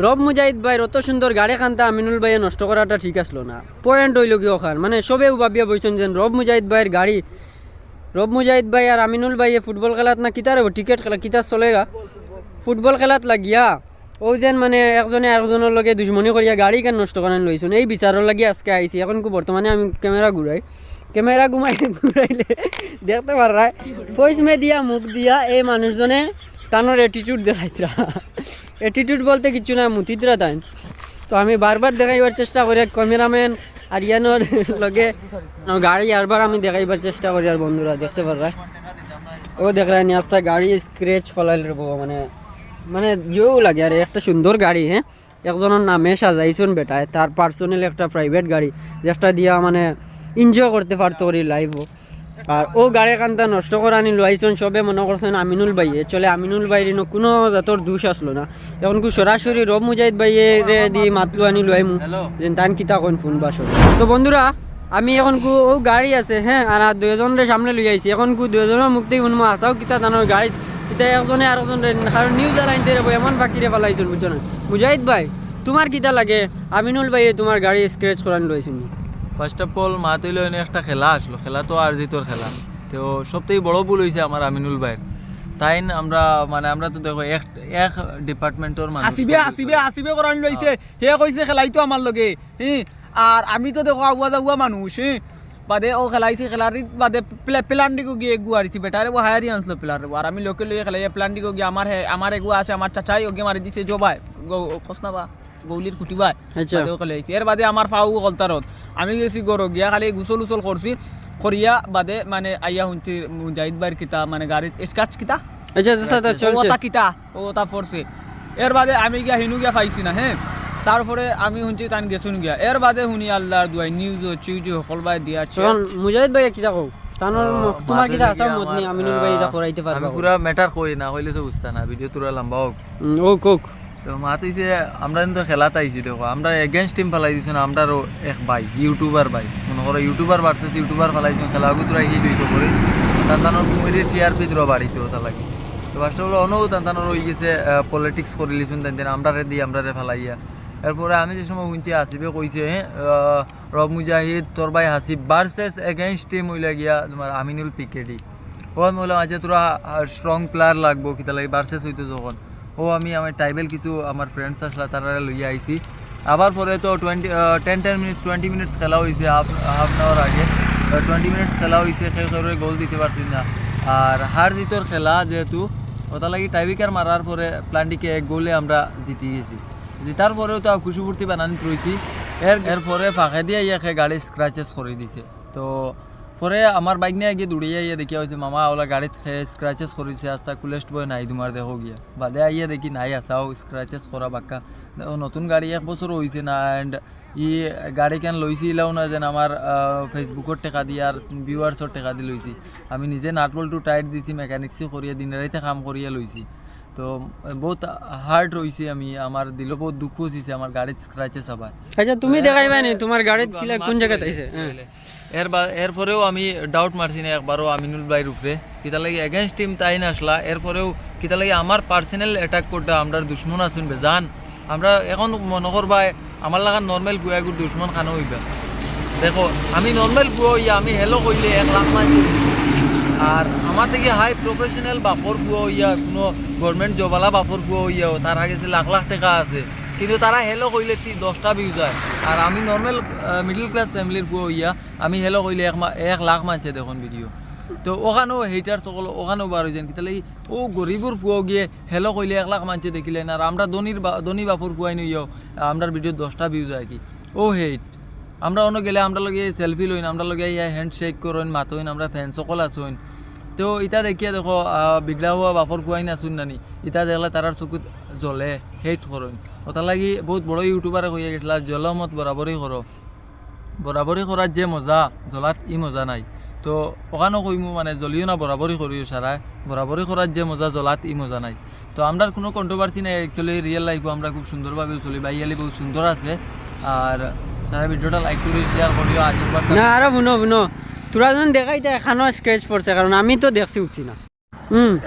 রব মুজাহিদ ভাই অত সুন্দর গাড়ি খানতা আমিনুল ভাইয়ে নষ্ট করাটা ঠিক আসলো না। পয়েন্ট হইল কি ওখান মানে সবেও ভাবিয়া বইছেন যে রব মুজাহিদ ভাইয়ের গাড়ি, রব মুজাহিদ ভাই আর আমিনুল ভাইয়ে ফুটবল খেলাত না কিতার টিকেট খেলা কিতার চলেগা ফুটবল খেলাত লাগিয়া ও যেন মানে একজনে আরেকজনের লগে দুশ্মনী করিয়া গাড়ি কেন নষ্ট করেন লইছেন এই বিচারের লাগি আজকে আইছি। এখন বর্তমানে আমি ক্যামেরা ঘুরাইলে দেখতে পারায় ফয়েস মে দিয়া মুখ দিয়া এই মানুষজনে তানোর অ্যাটিটিউড দেখাইতরা। অ্যাটিটিউড বলতে কিছু না, মুতিতরা তাই। তো আমি বারবার দেখাইবার চেষ্টা করি ক্যামেরাম্যান আর ইয়ানোর লগে গাড়ি আরবার আমি দেখাইবার চেষ্টা করি। আর বন্ধুরা দেখতে পারায় ও দেখ রায় আস্তে গাড়ি স্ক্রেচ ফলাইল মানে মানে যেও লাগে আর একটা সুন্দর গাড়ি। হ্যাঁ, একজনের নামে সাজাইছুন বেটায়, তার পার্সোনাল একটা প্রাইভেট গাড়ি যেটা দিয়া মানে এনজয় করতে পারতো ওর লাইফও। আর ও গাড়ি কান্তা নষ্ট করে আনি লাইছুন সবে মনে করছেন আমিনুল ভাইয়ে চলে। আমিনুল ভাইয়ের কোনো জাতর দোষ আসলো না। এখন সরাসরি রব মুজাহিদ ভাইয়ে দিয়ে মাতলু আনি লাইমু যে তান কিতা কোন ফোন বাসো। তো বন্ধুরা আমি এখন ও গাড়ি আছে হ্যাঁ, আর দুজনের সামনে লই আইছি। এখন দুজনের মুখ থেকে শুনবো আসাও কিতা জানো গাড়ি কিতা একজনে আর একজনের কারণ নিউজ আলাইনতে এমন বাকিরে পালাইছিল বুঝছো না। মুজাহিদ ভাই তোমার কিতা লাগে আমিনুল ভাইয়ে তোমার গাড়ি স্ক্র্যাচ করান লইছিল? ফার্স্ট অফ অল মাতিল একটা খেলা আসলো, খেলা তো আর জিতোর খেলা। তো সবথেকে বড় ভুল হয়েছে আমার আমিনুল ভাইয়ের। তাই আমরা মানে আমরা তো দেখো এক ডিপার্টমেন্টের মানুষ আসিবে করান লইছে হে কইছে খেলাই তো আমার লগে আর আমি তো দেখো আগুয়া যাগুয়া মানুষ বাদে ও খেলাইছে খেলার বাদে প্ল্যান দিকে গিয়ে এগুয়া আরিছি বেটারে ও হায়ারি আনছিল প্লেয়ার। আর আমি লোকে লইয়ে খেলাই প্ল্যান দিকে গিয়ে আমার এগুয়া আছে আমার চাচাই ওকে মারি দিছে জবাই খসনা বা গৌলির কুটিবাই খেলাইছি। এর বাদে আমার ফাউ কলতারত আমি গেছি গরো গিয়া খালি গুসল উসল করছি করিয়া বাদে মানে আইয়া শুনছি মুজাহিদ ভাইয়ের কিতা মানে গাড়ির স্কাচ কিতা কিতা ও তা পড়ছে। এর বাদে আমি গিয়া হিনু গিয়া পাইছি না হ্যাঁ। তারপরে আমি শুনছি তান গেছুন গিয়া। এর বাদে শুনি আল্লাহর দুয়াই নিউজ চিউজ সকল ভাই দিয়া মুজাহিদ ভাই কিতা কও তানোর তোমার কিতা আছে মত নি আমিনুল ভাই এটা করাইতে পারবা? আমি পুরা ম্যাটার কই না হইলে তো বুঝতা না, ভিডিও তুরা লম্বা হোক। ও কোক তো মাতিছে আমরা কিন্তু খেলাত আইছি দেখো আমরা এগেইনস্ট টিম ফেলাই দিছো না। আমরারও এক ভাই ইউটিউবার ভাই মনে করো ইউটিউবার ভার্সেস ইউটিউবার ফেলাইছো খেলা তোরা এই দুইটো করে তান্তানোর কমেডি টিআরপি তোরা বাড়িতে ওটা লাগে। তো ফার্স্ট অফ অল অনও তান্তানোর হয়ে গেছে পলিটিক্স করে লিছুন তাই আমরারে দিয়ে আমরারে ফেলাইয়া। এরপরে আমি যে সময় শুনছি আসিবে কইছে রব মুজাহিদ তোর ভাই হাসিব ভার্সেস এগেইনস্ট টিম হইলা গিয়া তোমার আমিনুল পিকেডি। ও আমি বললাম আচ্ছা তোরা স্ট্রং প্লেয়ার লাগবো কিতা লাগে ভার্সেস হইতো যখন ও আমি আমার ট্রাইবেল কিছু আমার ফ্রেন্ডস আসলা তারা লইয়া আইছি। আবার পরে তো 20 মিনিটস খেলা হয়েছে হাফ অ্যান আওয়ার আগে 20 মিনিটস খেলা হয়েছে খেয়ে গোল দিতে পারছি না। আর হার জিতর খেলা যেহেতু ওটা লাগি টাইব্রেকার মারার পরে প্লান্টিকে এক গোলে আমরা জিতে গেছি। জিতার পরেও তো খুশি ফুর্তি বানানি রয়েছি। এরপরে ফাঁকে দিয়ে ইয়াকে গাড়ি স্ক্র্যাচেস করে দিছে। তো পরে আমার বাইক নিয়ে গিয়ে দৌড়িয়ে আইয়া দেখিয়া হয়েছে মামা ওলা গাড়িত খেয়ে স্ক্র্যাচেস করেছে আস্তা কুলেস্ট বয় নাই তোমার দেখো গিয়া বাদে আইয়া দেখি নাই আসাও স্ক্র্যাচেস করা বাক্কা নতুন গাড়ি 1 বছর হয়েছে না। অ্যান্ড ই গাড়ি কেন লইছিলাও না যেন আমার ফেসবুকের টাকা দিয়ে আর ভিউয়ার্সের টাকা দিয়ে লইছি। আমি নিজে নাট বল্টু টাইট দিছি মেকানিক্সি করিয়া দিন রাইতে কাম করিয়া লইছি। তো বহুত হার্ড রইছে আমি আমার দিল বহুত দুঃখ হইছে আমার গাড়ির স্ক্র্যাচেস আবার। আচ্ছা তুমি দেখাইবা নি তোমার গাড়ির কিলা কোন জায়গাতে আইছে? এরপরেও আমি ডাউট মারছি না একবারও আমিনুল ভাইয়ের উপরে কিতা লাগে এগেইনস্ট টিম তাই না আসলা। এরপরেও কিতা লাগে আমার পার্সোনাল অ্যাটাক করতে আমরা দুশ্মন আসুনবে জান আমরা এখন মনে করবা আমার লাগা নর্মাল বুয়াগুর দুশ্মন খানো হইবা। দেখো আমি নর্মাল বুয়া হইয়া আমি হেলো কইলে 1 লাখ মান আর আমার থেকে হাই প্রফেশনাল বাপর বুয়া হইয়া কোনো গভর্নমেন্ট জবালা বাপর বুয়া হইয়াও তার আগে লাখ লাখ টাকা আছে কিন্তু তারা হেলো কইলে 10টা ভিউ যায়। আর আমি নর্মাল মিডল ক্লাস ফ্যামিলির বুয়া হইয়া আমি হেলো কইলে 1 লাখ মানছে দেখুন ভিডিও। তো ওখানেও হেটার সকল ওখানেও বার হয়েছেন কিন্তু ও গরিবর বুয়াও গিয়ে হেলো কইলে 1 লাখ মানছে দেখিলেন। আর আমরা ধনী বাপর বুয়াই নইয়াও আমরা ভিডিও 10টা ভিউ যায় কি ও হেট আমরা অন্য গেলে আমরা লগে সেলফি লইন আমরা লগে হ্যান্ড শেক করইন মাতইন আমরা ফ্যান সকল আসইন। তো ইটা দেখিয়া দেখো বিগড়া হওয়া বাপর কুয়াই না শুন নানি ইটা দেখলে তারার চকুত জ্বলে হেট করইন। ওটা লাগি বহুত বড় ইউটিউবারে কইয়া গেছিলা জলমত বরাবরই করো, বরাবরই করার যে মজা জ্বলাত ই মজা নাই। তো ওখানেও কইমু মানে জ্বলিও না বরাবরই করিও সারা বরাবরই করার যে মজা জ্বলাত ই মজা নাই। তো আমরা কোনো কন্ট্রোভার্সি নাই অ্যাকচুয়ালি রিয়েল লাইফও আমরা খুব সুন্দরভাবে চলি বাইয়ালি বহুত সুন্দর আছে। আর সারা ভিডিওটা লাইক করে শেয়ার করিও আজীবন না আর বুনো তোরা যখন দেখাইতে এখানো স্ক্র্যাচ পড়ছে কারণ আমি তো দেখছি উঠছি না।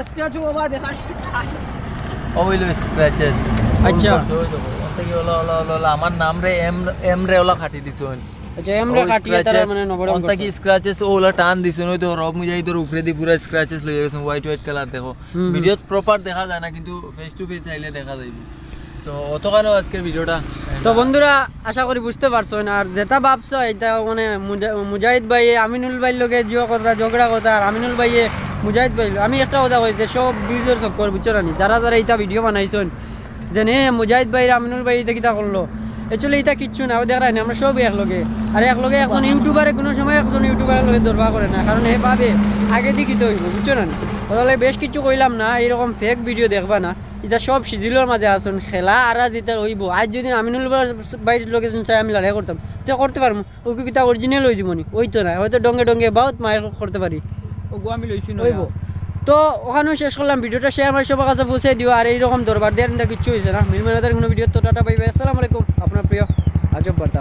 স্ক্র্যাচ বাবা দেখাস ওইলো স্ক্র্যাচেস আচ্ছা ওলা ওলা ওলা ওলা আমার নাম রে এম রে ওলা খাটি দিছুন আচ্ছা এমরা কাটিয়ে তারা মানে নবরং অন্তা কি স্ক্র্যাচেস ওলা টান দিছুন ওই তো রব মুজাহিদর উপরে দি পুরো স্ক্র্যাচেস লই গেছে হোয়াইট কালার দেখো ভিডিওত প্রপার দেখা যায় না কিন্তু ফেস টু ফেস আইলে দেখা যাইবে তো অতখানো আজকের ভিডিওটা তো বন্ধুরা আশা করি বুঝতে পারছো আর যেটা ভাবছো এটা মানে মুজাহিদ ভাই আমিনুল ভাইয়ের লগে জিও কথা ঝগড়া কথা আর আমিনুল ভাইয়ে মুজাহিদ ভাই আমি একটা কথা কইতে সব ভিউজের চক্কর বুঝছো না যারা যারা এটা ভিডিও বানাইছেন যে নে মুজাহিদ ভাই আমিনুল ভাই এটা কিতা করলো অ্যাকচুয়ালি এটা কিচ্ছু না দেখা রাখেন আমরা সব একলগে আর একলগে এখন ইউটিউবারে কোনো সময় একজন ইউটিউবারের লগে দরবা করে না কারণ এ ভাবে আগে দিকে তো হইব বুঝছো না তাহলে বেশ কিছু কইলাম না এইরকম ফেক ভিডিও দেখবা না এটা সব সিজিলের মাঝে আসুন খেলা আর যেটা হইব আজ যদি আমিনুল ভাইয়ের লোকেশন চাই আমি লড়াই করতাম তো করতে পারবো ওকে কিতা অরিজিনাল হয়ে যাবনি ওই তো না হয়তো ডঙ্গে ডঙ্গে বহুত মায়ের করতে পারি ওগো আমি লইছি না হইব তো ওখানেও শেষ করলাম ভিডিওটা শেয়ার আমার সবার কাছে পৌঁছে দিও আর এইরকম দরবার দেওয়ার কিচ্ছু হয়েছে না মিলমেনাদের কোনো ভিডিও তো টাটা পাইবে আসসালামু আলাইকুম আপনার প্রিয় আজব বার্তা